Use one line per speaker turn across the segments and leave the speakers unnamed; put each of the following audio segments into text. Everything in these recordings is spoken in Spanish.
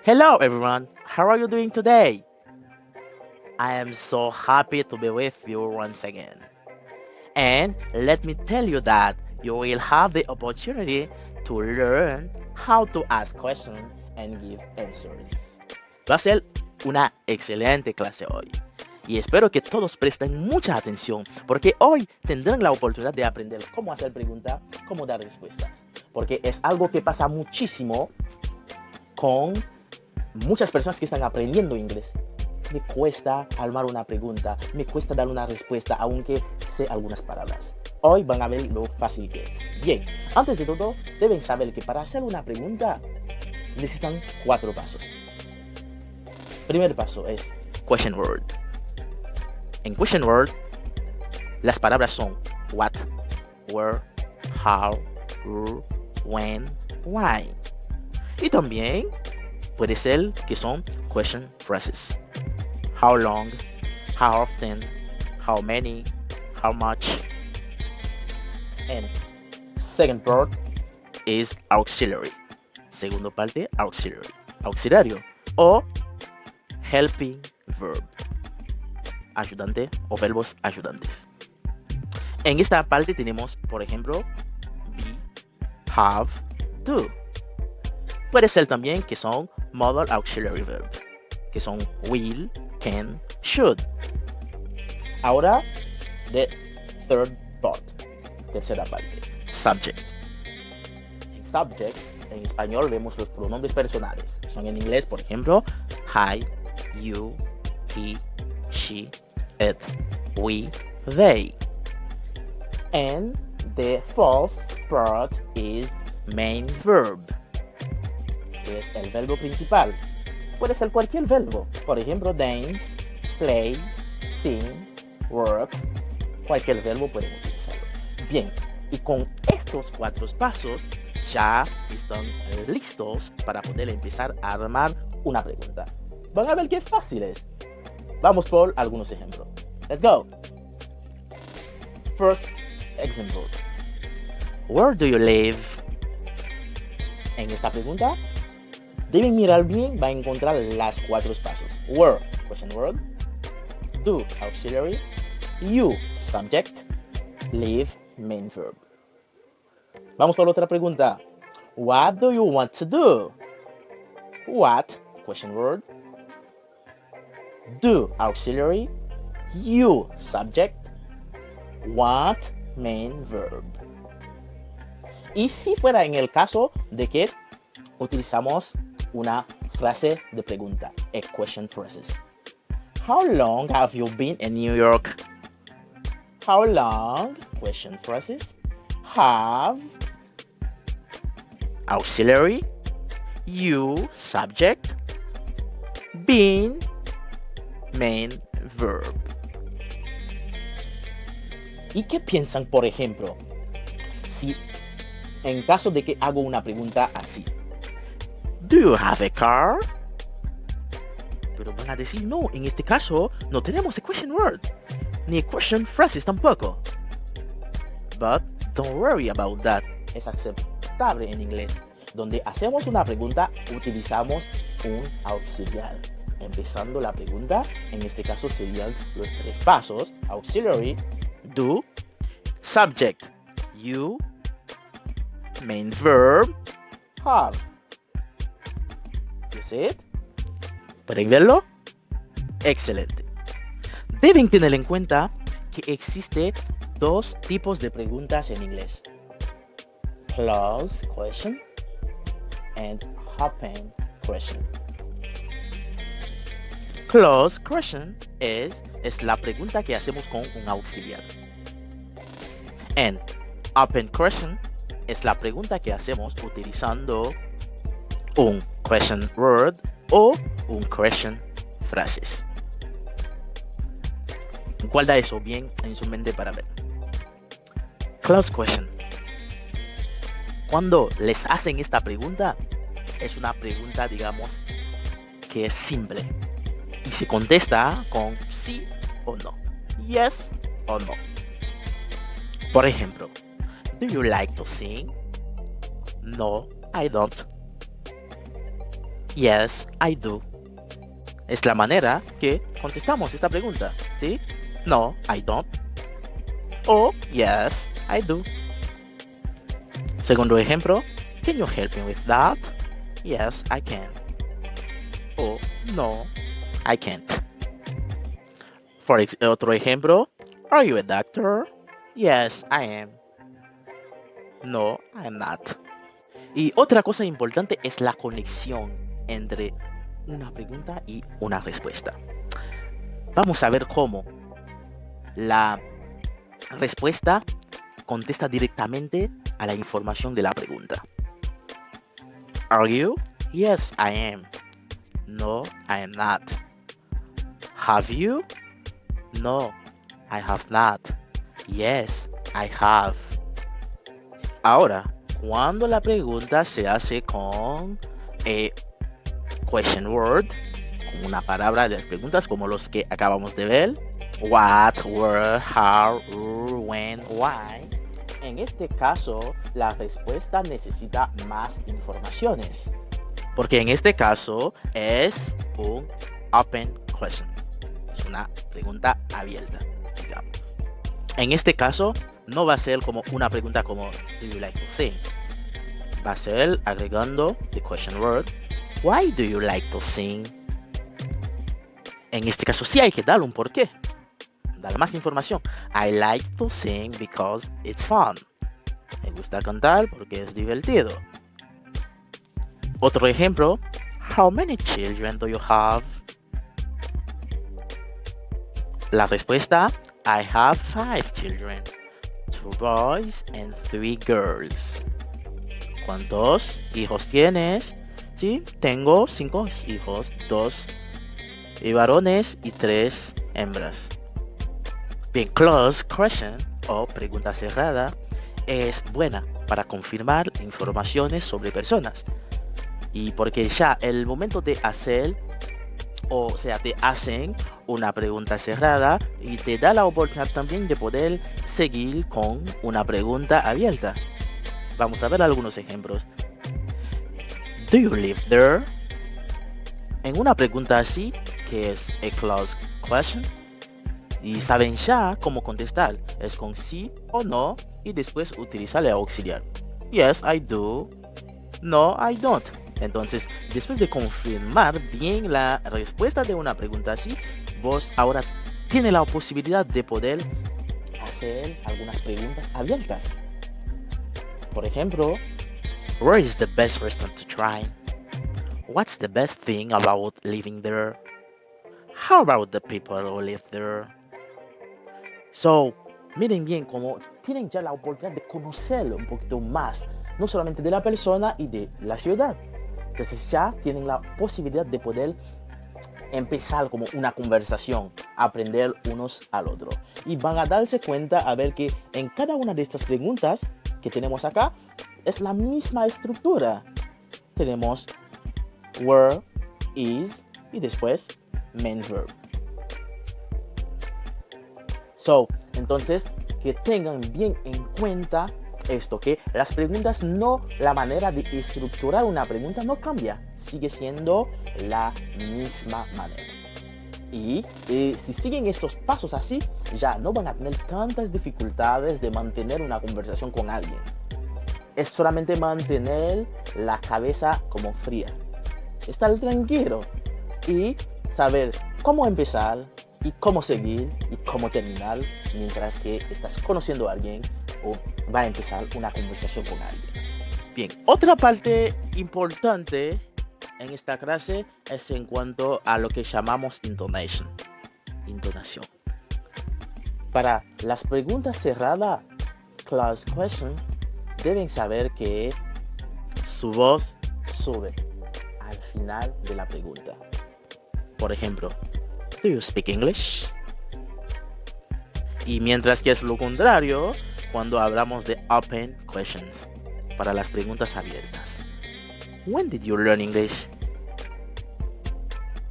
Hello everyone, how are you doing today? I am so happy to be with you once again. And let me tell you that you will have the opportunity to learn how to ask questions and give answers. Va a ser una excelente clase hoy. Y espero que todos presten mucha atención porque hoy tendrán la oportunidad de aprender cómo hacer preguntas, cómo dar respuestas. Porque es algo que pasa muchísimo con muchas personas que están aprendiendo inglés. Me cuesta armar una pregunta, me cuesta dar una respuesta, aunque sé algunas palabras. Hoy van a ver lo fácil que es. Bien, antes de todo, deben saber que para hacer una pregunta necesitan 4 pasos. Primer paso es question word. En question word, las palabras son what, where, how, who, when, why. Y también puede ser que son question phrases. How long, how often, how many, how much. And second part is auxiliary. Segundo parte, auxiliary. Auxiliario o helping verb. Ayudante o verbos ayudantes. En esta parte tenemos, por ejemplo, be, have, do. Puede ser también que son modal auxiliary verb, que son will, can, should. Ahora, the third part, tercera parte, subject. En subject, en español vemos los pronombres personales. Son en inglés, por ejemplo, I, you, he, she, it, we, they. And the fourth part is main verb, que es el verbo principal. Puede ser cualquier verbo, por ejemplo, dance, play, sing, work. Cualquier verbo podemos utilizarlo. Bien, y con estos 4 pasos ya están listos para poder empezar a armar una pregunta. Van a ver qué fácil es. Vamos por algunos ejemplos. Let's go. First example. Where do you live? En esta pregunta deben mirar bien, va a encontrar las 4 pasos. Where, question word. Do, auxiliary. You, subject. Live, main verb. Vamos por otra pregunta. What do you want to do? What, question word. Do, auxiliary. You, subject. Want, main verb. Y si fuera en el caso de que utilizamos una frase de pregunta, a question phrases. How long have you been in New York? How long, question phrases, have, auxiliary, you, subject, been, main verb. ¿Y qué piensan, por ejemplo, si en caso de que hago una pregunta así? Do you have a car? Pero van a decir, no, en este caso no tenemos a question word, ni a question phrases tampoco. But don't worry about that. Es aceptable en inglés. Donde hacemos una pregunta, utilizamos un auxiliar. Empezando la pregunta, en este caso serían los 3 pasos. Auxiliary, do, subject, you, main verb, have. You see it? ¿Pueden verlo? Excelente. Deben tener en cuenta que existe 2 tipos de preguntas en inglés. Closed question and open question. Closed question es la pregunta que hacemos con un auxiliar. And open question es la pregunta que hacemos utilizando un question word o un question phrases. Guarda eso bien en su mente para ver. Closed question. Cuando les hacen esta pregunta, es una pregunta, digamos, que es simple. Y se contesta con sí o no. Yes o no. Por ejemplo, do you like to sing? No, I don't. Yes, I do. Es la manera que contestamos esta pregunta, ¿sí? No, I don't. O yes, I do. Segundo ejemplo, can you help me with that? Yes, I can. O no, I can't. Otro ejemplo, are you a doctor? Yes, I am. No, I am not. Y otra cosa importante es la conexión entre una pregunta y una respuesta. Vamos a ver cómo la respuesta contesta directamente a la información de la pregunta. Are you? Yes, I am. No, I am not. Have you? No, I have not. Yes, I have. Ahora, cuando la pregunta se hace con question word, con una palabra de las preguntas como los que acabamos de ver, what, where, how, when, why. En este caso, la respuesta necesita más informaciones, porque en este caso es un open question, es una pregunta abierta, digamos. En este caso, no va a ser como una pregunta como do you like to sing? Va a ser agregando the question word why do you like to sing? En este caso sí hay que darle un porqué, dar más información. I like to sing because it's fun. Me gusta cantar porque es divertido. Otro ejemplo, how many children do you have? La respuesta, I have 5 children, 2 boys and 3 girls. ¿Cuántos hijos tienes? Sí, tengo 5 hijos, 2 varones y 3 hembras. Bien, closed question o pregunta cerrada es buena para confirmar informaciones sobre personas. Y porque ya el momento de hacer, o sea, te hacen una pregunta cerrada y te da la oportunidad también de poder seguir con una pregunta abierta. Vamos a ver algunos ejemplos. Do you live there? En una pregunta así, que es a closed question, y saben ya cómo contestar, es con sí o no y después utilizar el auxiliar. Yes, I do. No, I don't. Entonces, después de confirmar bien la respuesta de una pregunta así, vos ahora tienes la posibilidad de poder hacer algunas preguntas abiertas. Por ejemplo, where is the best restaurant to try? What's the best thing about living there? How about the people who live there? So, miren bien cómo tienen ya la oportunidad de conocer un poquito más, no solamente de la persona y de la ciudad. Entonces ya tienen la posibilidad de poder empezar como una conversación, aprender unos al otro. Y van a darse cuenta a ver que en cada una de estas preguntas que tenemos acá es la misma estructura. Tenemos where, is y después main verb. So, entonces, que tengan bien en cuenta esto, que las preguntas no, la manera de estructurar una pregunta no cambia, sigue siendo la misma manera. Y si siguen estos pasos así, ya no van a tener tantas dificultades de mantener una conversación con alguien. Es solamente mantener la cabeza como fría, estar tranquilo y saber cómo empezar y cómo seguir y cómo terminar mientras que estás conociendo a alguien o va a empezar una conversación con alguien. Bien, otra parte importante en esta clase es en cuanto a lo que llamamos intonation, intonación. Para las preguntas cerradas, closed question, deben saber que su voz sube al final de la pregunta. Por ejemplo, do you speak English? Y mientras que es lo contrario cuando hablamos de open questions, para las preguntas abiertas. When did you learn English?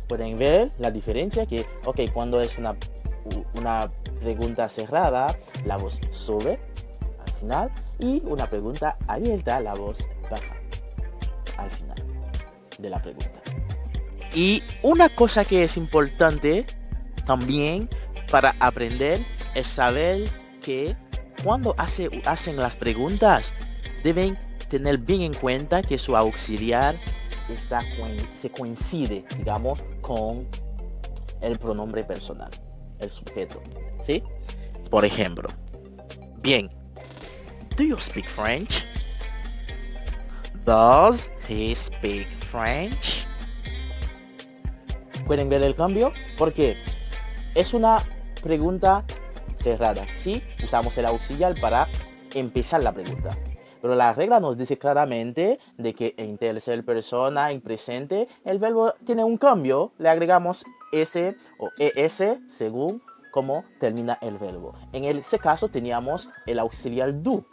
Pueden ver la diferencia que, cuando es una pregunta cerrada, la voz sube al final y una pregunta abierta, la voz baja al final. de la pregunta. Y una cosa que es importante también para aprender es saber que cuando hacen las preguntas deben tener bien en cuenta que su auxiliar se coincide, digamos, con el pronombre personal, el sujeto, ¿sí? Por ejemplo, bien, do you speak French? Does he speak French? ¿Pueden ver el cambio? Porque es una pregunta cerrada, ¿sí? Usamos el auxiliar para empezar la pregunta. Pero la regla nos dice claramente de que en tercera persona, en presente, el verbo tiene un cambio. Le agregamos S o ES según cómo termina el verbo. En ese caso teníamos el auxiliar do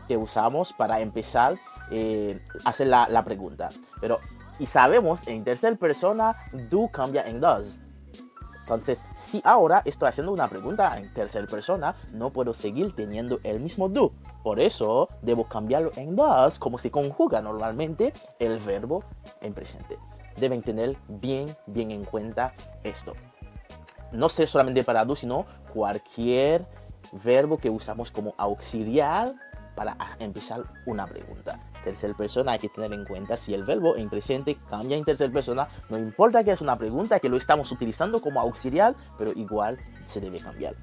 que usamos para empezar a hacer la pregunta. Y sabemos en tercera persona do cambia en does. Entonces, si ahora estoy haciendo una pregunta en tercera persona, no puedo seguir teniendo el mismo do. Por eso, debo cambiarlo en does, como se conjuga normalmente el verbo en presente. Deben tener bien en cuenta esto. No sé solamente para do, sino cualquier verbo que usamos como auxiliar para empezar una pregunta. Tercera persona hay que tener en cuenta si el verbo en presente cambia en tercera persona, no importa que es una pregunta que lo estamos utilizando como auxiliar, pero igual se debe cambiar.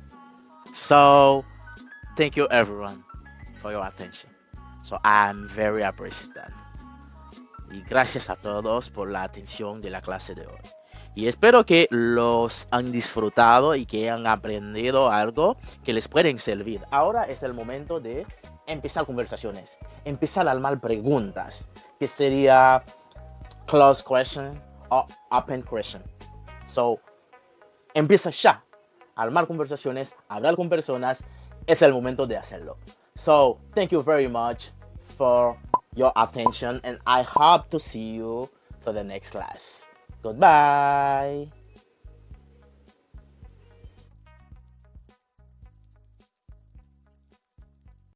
So, thank you everyone for your attention. So, I'm very appreciative. Y gracias a todos por la atención de la clase de hoy. Y espero que los han disfrutado y que han aprendido algo que les pueden servir. Ahora es el momento de empezar conversaciones, empezar a armar preguntas, que sería closed question o open question. So, empieza ya a armar conversaciones, a hablar con personas, es el momento de hacerlo. So, thank you very much for your attention and I hope to see you for the next class. Goodbye.